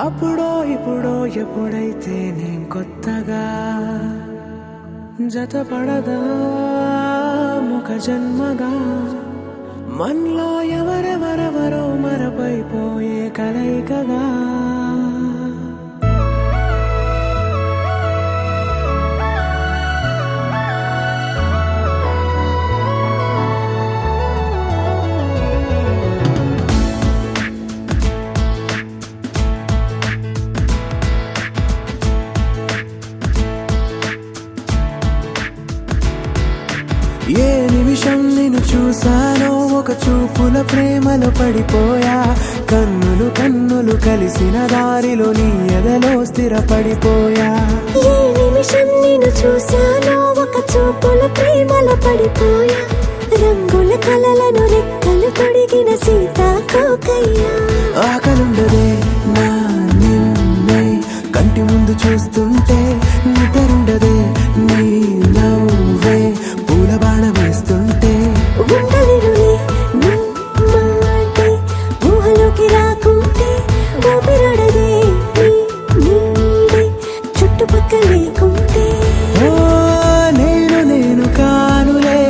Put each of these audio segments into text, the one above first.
అప్పుడో ఇప్పుడో ఎప్పుడైతే నేను కొత్తగా జతపడదా ముఖ జన్మగా మనలో ఎవరెవరెవరో మరపైపోయే కలయికగా ఏ నిమిషం నేను చూసానో ఒక చూపుల ప్రేమలో పడిపోయా కన్నులు కన్నులు కలిసిన దారిలో నీ ఎదలో స్థిరపడిపోయా ఏ నిమిషం నేను చూసానో ఒక చూపుల ప్రేమలో పడిపోయా రంగుల కలలను రెక్కలు తొడిగిన సీతాకోకయ్యా ఆకలుండదే నా నిన్నే కంటి ముందు చూస్తుంటే నిద్రుండదే నీ నవ్వే పూల బాణ వేస్తుంటే ఉండలేనులే నీ మాటే ఊహలోకి రాకుంటే ఊపిరాడదే నీ నీడే చుట్టుపక్కల లేకుంటే ఓ నేను కానులే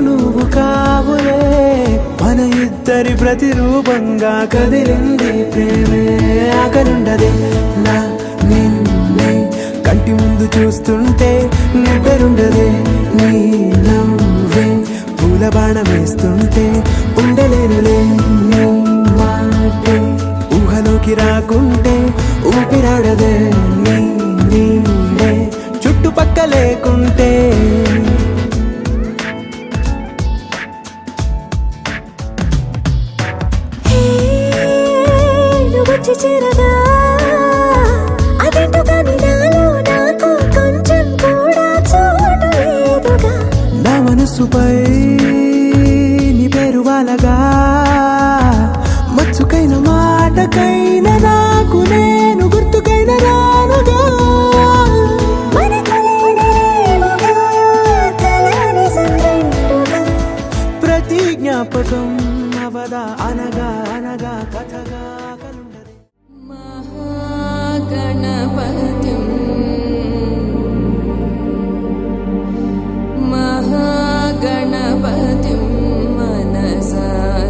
నువ్వు కావులే మన ఇద్దరి ప్రతిరూపంగా కదిలింది ప్రేమే ఆకలుండదే నా నిన్నే కంటి ముందు చూస్తుంటే నిద్రుండదే నీ నవ్వే పూల బాణ వేస్తుంటే ఉండలేనులే నీ మాటే ఊహలోకి రాకుంటే ఊపిరాడదే నీ నీడే చుట్టుపక్క లేకుంటే వచ్చి చేరగా అదేంటో కానీ నాలో నాకు కొంచెం కూడా చోటు లేదుగా నా మనసుపై నీ పేరు వాలగా మచ్చుకైన మాటకైన నాకు నేను గుర్తుకైన రానుగా మనకులేనిరేవుగా కలని సంరెండుగా ప్రతి జ్ఞాపకం అవదా అనగా అనగా కథగా కలుండదే महागणपतिं मनसा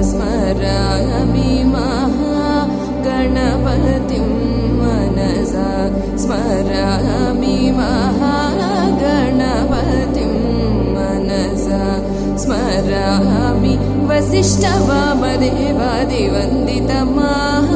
स्मरामि महागणपतिं मनसा स्मरामि महागणपतिं मनसा स्मरामि वसिष्ठवामदेवादिवन्दितमः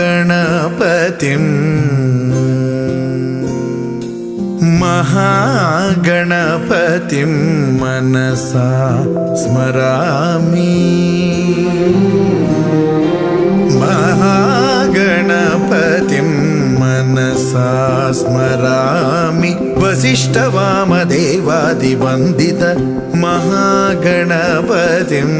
महागणपतिं मनसा स्मरामि महागणपतिं मनसा स्मरामि वसिष्ठवामदेवादिवन्दित महागणपतिम्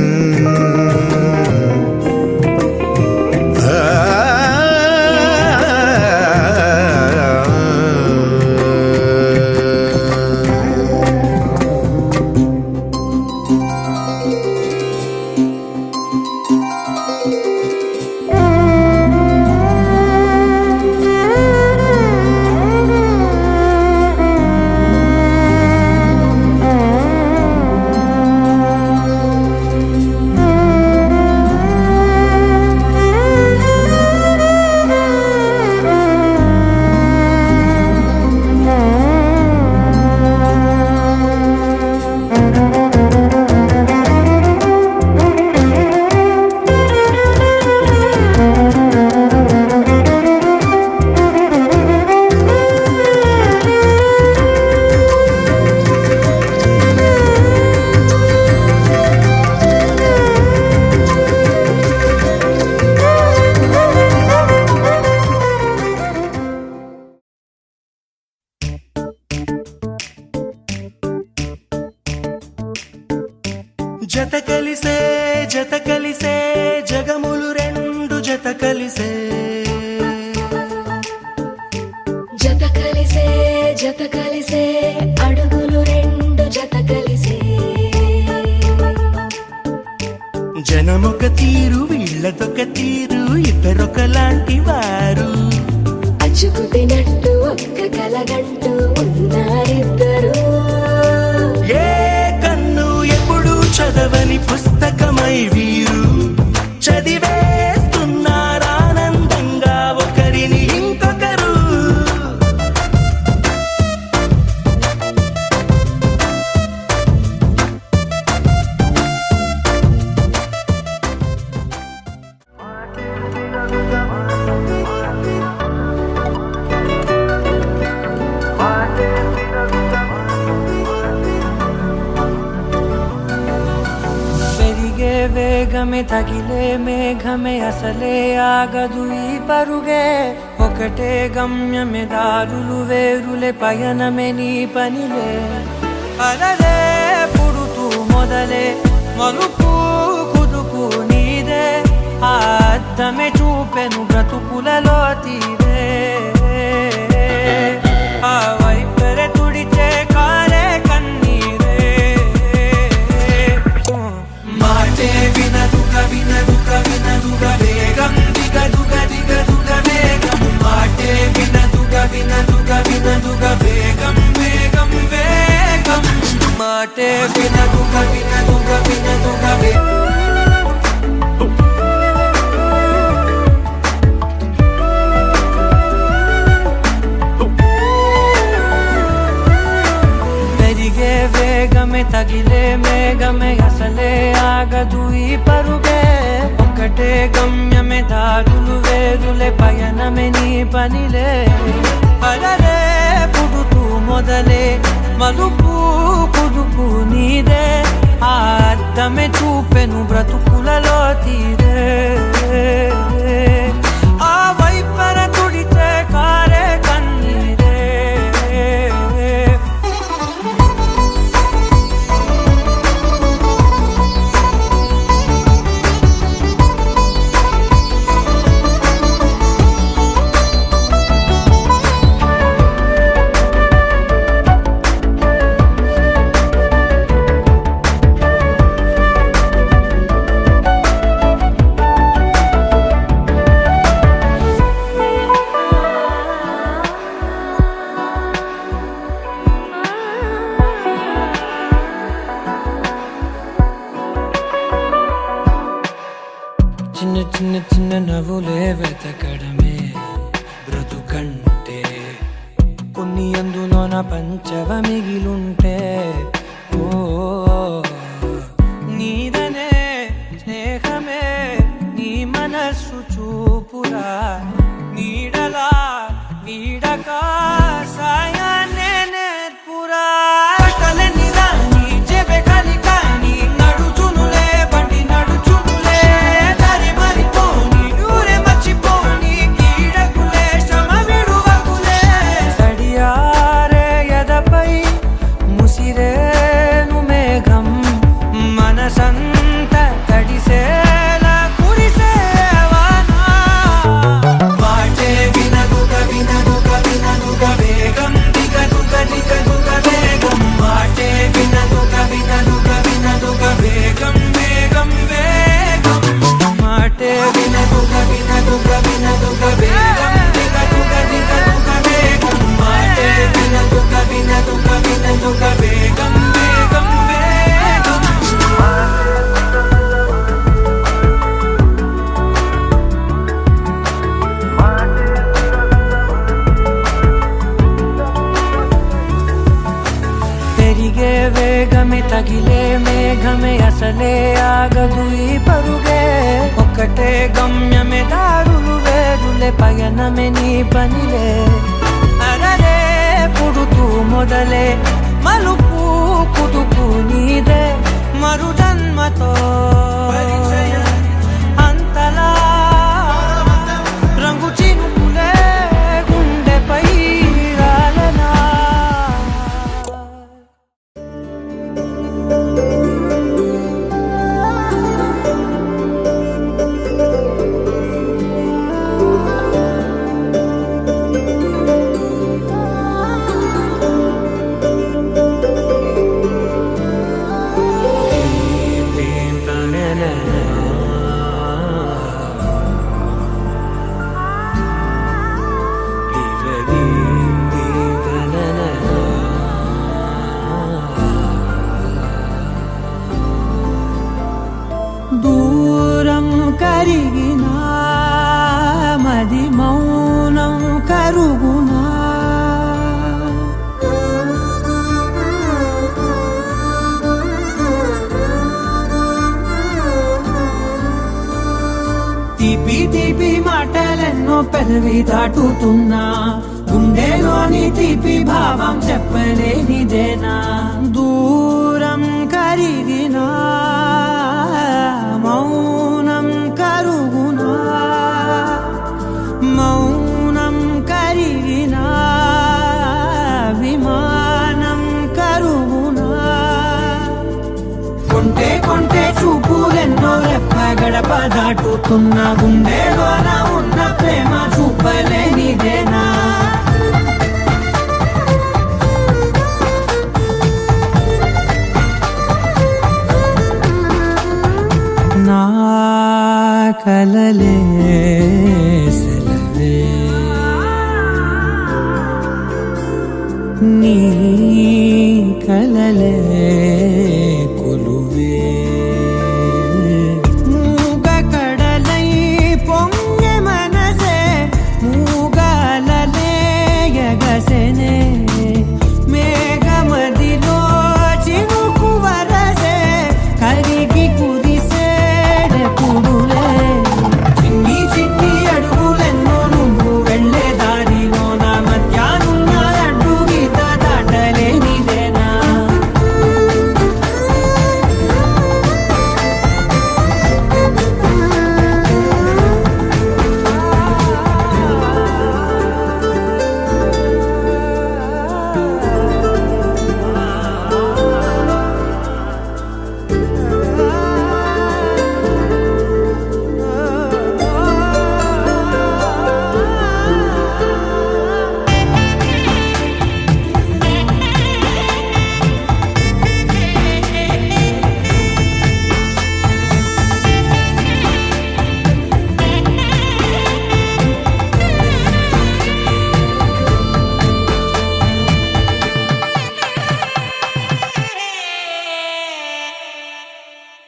జత కలిసే జగములు రెండు జత కలిసే జత కలిసే అడుగులు రెండు జత కలిసే జనమొక తీరు వీళ్ళదొక తీరు ఇద్దరొకలాంటి వారు అచ్చుకు తినట్టు ఒక్క కలగంటూ ఉన్నారిద్దరు ఏ కన్ను ఎప్పుడు చదవని పుస్తకమై వీరు చదివేస్తున్నారానందంగా ఒకరిని ఇంకొకరు వేగమే తగిలే మేఘమే అసలే ఆగదు ఈ పరుగే ఒకటే గమ్యమే దారులు వేరులే పయనమే నీ పనిలే అలలే పుడుతూ మొదలే మలుపు కుదుపు నీదే ఆ అద్దమే చూపెను బ్రతుకులలో తీరే ఆ వైపరే తుడిచే కాలే కన్నీరే మాటే వినదుగ వేగం దిగదుగ వేగం మాటే వినదుగ వేగం మాటే వినదుగ వేగం వేగమే తగిలే మేఘమే అసలే ఆగదు ఈ పరుగే ఒకటే గమ్యమే దారులు వేరులే పయనమే నీ పనిలే అలలే పుడుతూ మొదలే మలుపు కుదుపు నీదే ఆ అద్దమే చూపెను బ్రతుకులలో తీరే ఆ వైపర తుడిచే కారే కన్నీరే చిన్న నవ్వులే వెతకడమే బ్రతుకంటే కొన్ని అందులోన పంచవ మిగిలుంటే ఓ నీదనే స్నేహమే నీ మనస్సు చూ చూపురా నీడలా వీడక సాయాన్నే నేర్పురా కలని రాని చెబె కలికాని నడుచునులే బండి నడుచునులే దారి మరిపోని ఊరే మర్చిపోని కీడకులే శ్రమ విడువకులే తడియారే ఎదపై ముసిరేను మేఘం మనసంత తడిసేలా కురిసేవానా వాటే వినదుగ వినదుగ వినదుగ వేగం దిగదుగ దిగదుగ వేగం వాటే వినదుగ వినదుగ వినదుగ వేగం వేగం వేగం మాటే వినదుగ వినదుగ వినదుగ వేగం దిగదుగ దిగదుగ వేగం మాటే వినదుగ వినదుగ వినదుగ వేగం వేగం వేగం పెరిగే వేగమే తగిలే మేఘమే అసలే ఆగదు ఈ పరుగే ఒక్కటే గమ్యమే దారులు వేరులే పయనమే నీ పనిలే అరరే పుడుతూ మొదలే మలుపు కుదుపు నీదే మరు జన్మతో అంతలా రంగు చినుకులే గుండెపై రాలనా దూరం కరిగినా మది మౌనం కరుగునా తీపి తీపి మాటలెన్నో పెదవి దాటుతున్నా గుండెలోని తీపి భావం చెప్పలేనిదేనా దూరం కరిగినా మౌనం కరుగునా మౌనం కరిగినా విమానం కరుగునా కొంటే కొంటే చూపులెన్నో రెప్ప గడప దాటుతున్న గుండెలోన ఉన్న ప్రేమ చూపలేనిదేనా నా కలలే సెలవే నీ కలలే కొలువే మూగ కడలై పొంగె మనసే మూగాలలే ఎగసెనే మేఘమదిలో చినుకు వరసే కరిగి కురిసేడెప్పుడులే చిన్ని చిన్ని అడుగులెన్నో నువ్వు వెళ్ళే దారిలో నా మధ్యాహ్నం అడ్డు గీత దాటలేనిదేనా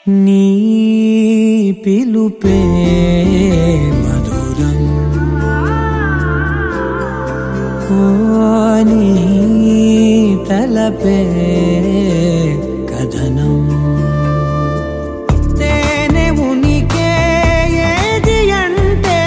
నీ పిలుపే మధురం ఓ నీ తలపే కథనం తేనె ఉనికే ఏది అంటే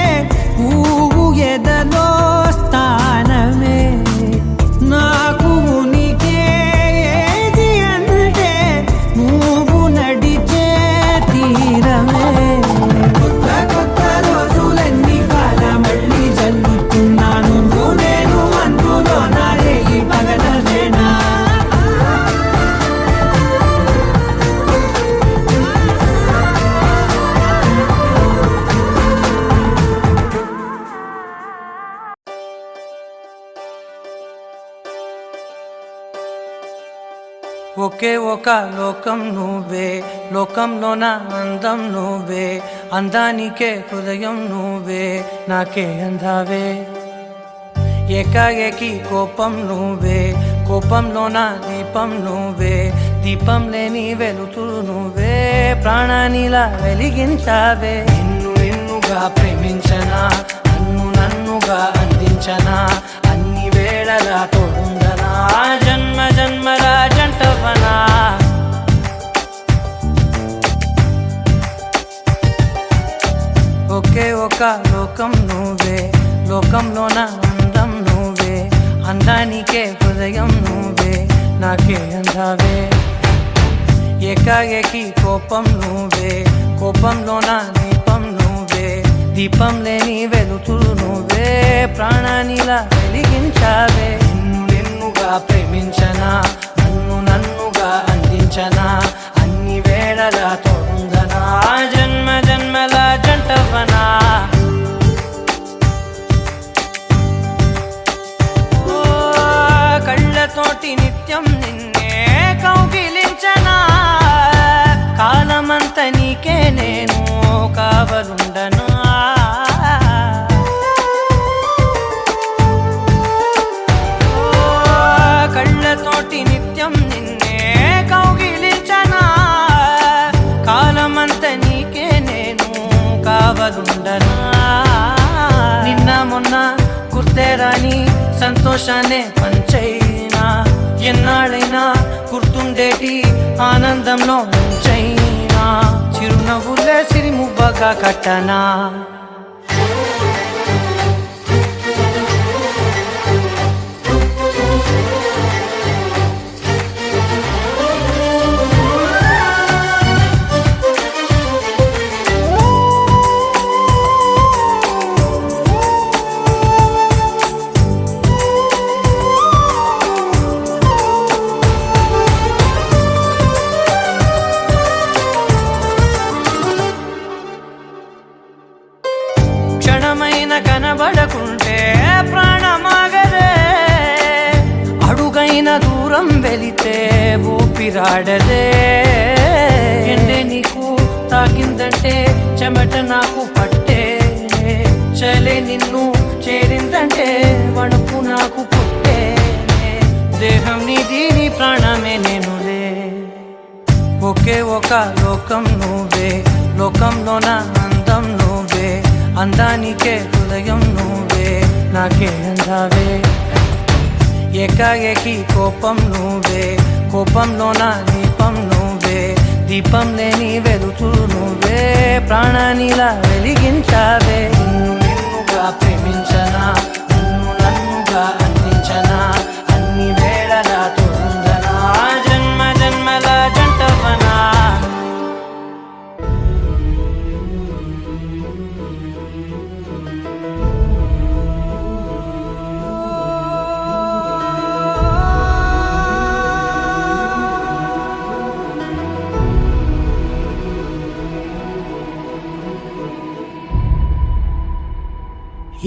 ఒకే ఒక లోకం నువ్వే, లోకంలోన అందం నువ్వే, అందానికే హృదయం నువ్వే, నాకే అందావే. ఏకాఏకి కోపం నువ్వే, కోపంలోన దీపం నువ్వే, దీపం లేని వెలుతురు నువ్వే, ప్రాణానిలా వెలిగించావే. నిన్నుగా ప్రేమించనా, నన్నుగా అందించనా, అన్ని వేళలా తోడుందనా, జన్మ జన్మల జంటవనా. ఒకే ఒక లోకం నువ్వే, లోకంలోన అందం నువ్వే, అందానికే హృదయం నువ్వే, నాకే అందావే. ఏకాఏకి కోపం నువ్వే, కోపంలోన దీపం నువ్వే, దీపం లేని వెలుతురు నువ్వే, ప్రాణానిలా వెలిగించావే. నిన్నుగా ప్రేమించనా, నన్నుగా అందించనా, అన్ని వేళలా తోడుందనా, జన్మ జన్మల జంటవనా. ఓ కళ్ళతోటి నిత్యం నిన్నే కౌగిలించనా, కాలమంత నీకే నేను కావలుండనా. కళ్ళతోటి నిత్యం నిన్నే కౌగిలించనా, కాలమంత నీకే నేను కావలుండనా. నిన్న మొన్న గుర్తే రాని సంతోషాన్నే పంచైనా, ఎన్నాళ్ళైనా గుర్తుండేటి ఆనందంలో ఉంచైనా, చిరునవ్వులే సిరిముబ్బగా కట్టనా. క్షణమైన కనబడకుంటే ప్రాణమాగదే, అడుగైన దూరం వెళితే ఊపిరాడదే. ఎండే నీకు తాకిందంటే చెమట నాకు పట్టే, చలే నిన్ను చేరిందంటే వణుకు నాకు పుట్టే, దేహం నీది నీ ప్రాణమే నేనులే. ఒకే ఒక లోకం నువ్వే, లోకంలోన అందం నువ్వే, అందానికే హృదయం నువ్వే, నాకే అందావే. ఏకాఏకి కోపం నువ్వే, కోపంలోన దీపం నువ్వే, దీపం లేని వెలుతురు నువ్వే, ప్రాణానిలా వెలిగించావే. నిన్నుగా ప్రేమించనా, నన్నుగా అందించనా, అన్ని వేళలా తోడుందనా, జన్మ జన్మల జంటవనా.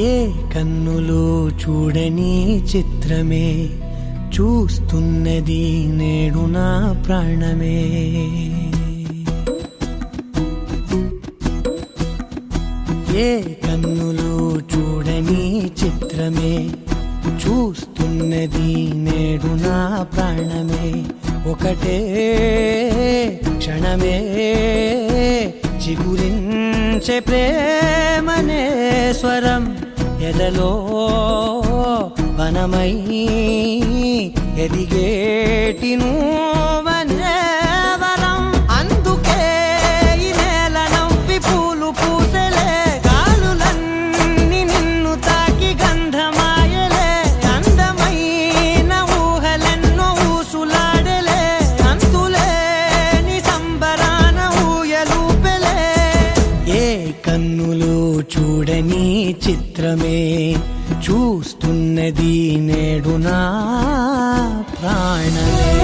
ఏ కన్నులు చూడని చిత్రమే చూస్తున్నది నేడు నా ప్రాణమే. ఏ కన్నులు చూడని చిత్రమే చూస్తున్నది నేడు నా ప్రాణమే. ఒకటే క్షణమే చిగురించే ప్రేమనే స్వరం, ఎదలో వనమై ఎదిగేటి నువ్వనే వరం. అందుకే ఈ నేల నవ్వి పూలు పూసెలే, గాలులన్నీ నిన్ను తాకి గంధమాయలే, అందమైన ఊహలెన్నో ఊసులాడలే, అంతులేని సంబరాన ఊయలూపెలే. ఏ కన్నులు చూడని చిత్రమే చూస్తున్నది నేడు నా ప్రాణమే.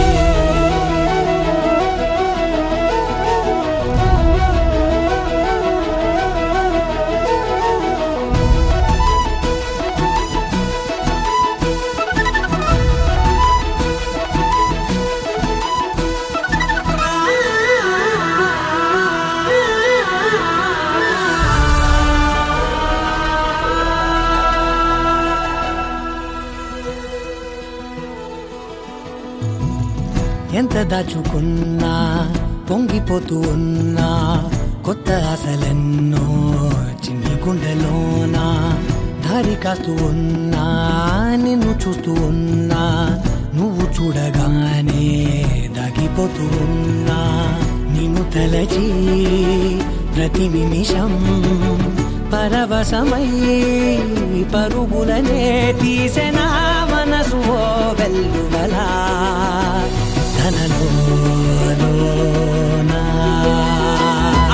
దాచుకున్నా పొంగిపోతూ ఉన్నా కొత్త ఆశలెన్నో చిన్ని గుండెలోనా దారి కాస్తూ ఉన్నా నిన్ను చూస్తూ ఉన్నా నువ్వు చూడగానే దాగిపోతూ ఉన్నా నిన్ను తలచి ప్రతి నిమిషం పరవశమై పరుగులనే తీసెనా మనసు ఓ వెల్లువలా తనలోనా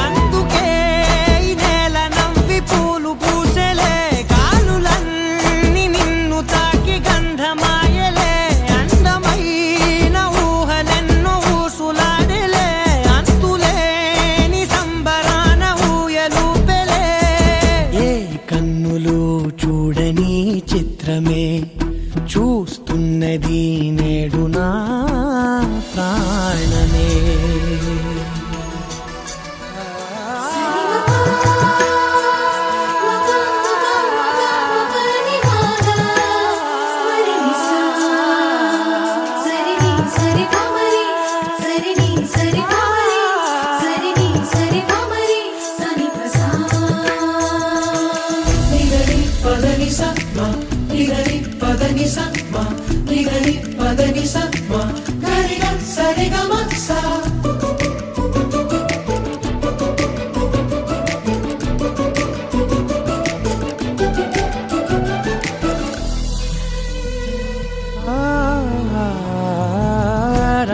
అందుకే ఈ నేల నవ్వి పూలు పూసెలే కాలులన్నీ నిన్ను తాకి గంధమాయలే అందమైన ఊహలెన్నో ఊసులాడలే అంతులేని సంబరాన ఊయలూపెలే ఏ కన్నులు చూడని చిత్రమే చూస్తున్నది నేడు నా ప్రాణమే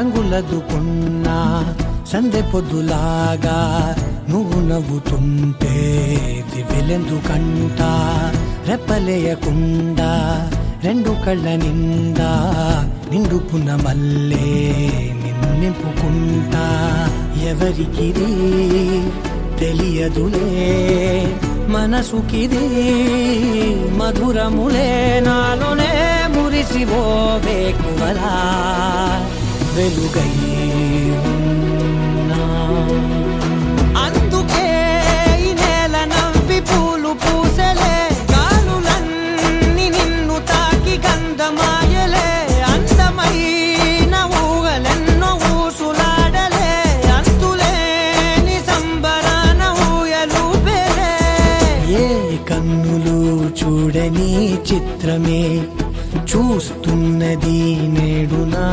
రంగులదుకున్నా సందె పొద్దులాగా నువ్వు నవ్వుతుంటే దివ్వెలెందుకంట రెప్పలేయకుండా రెండు కళ్ళ నిండా నిండుకున్న మల్లే నిన్ను నింపుకుంటా ఎవరికిది తెలియదులే మనసుకిది మధురములే నాలోనే మురిసివో వేకువలా వెలుగై ఉన్నా అందుకే ఈ నేల నవ్వి పూలు పూసెలే గాలులన్నీ నిన్ను తాకి గంధమాయలే అందమైన ఊహలెన్నో ఊసులాడలే అంతులేని సంబరాన ఊయలూపెలే ఏ కన్నులు చూడని చిత్రమే చూస్తున్నది నేడు నా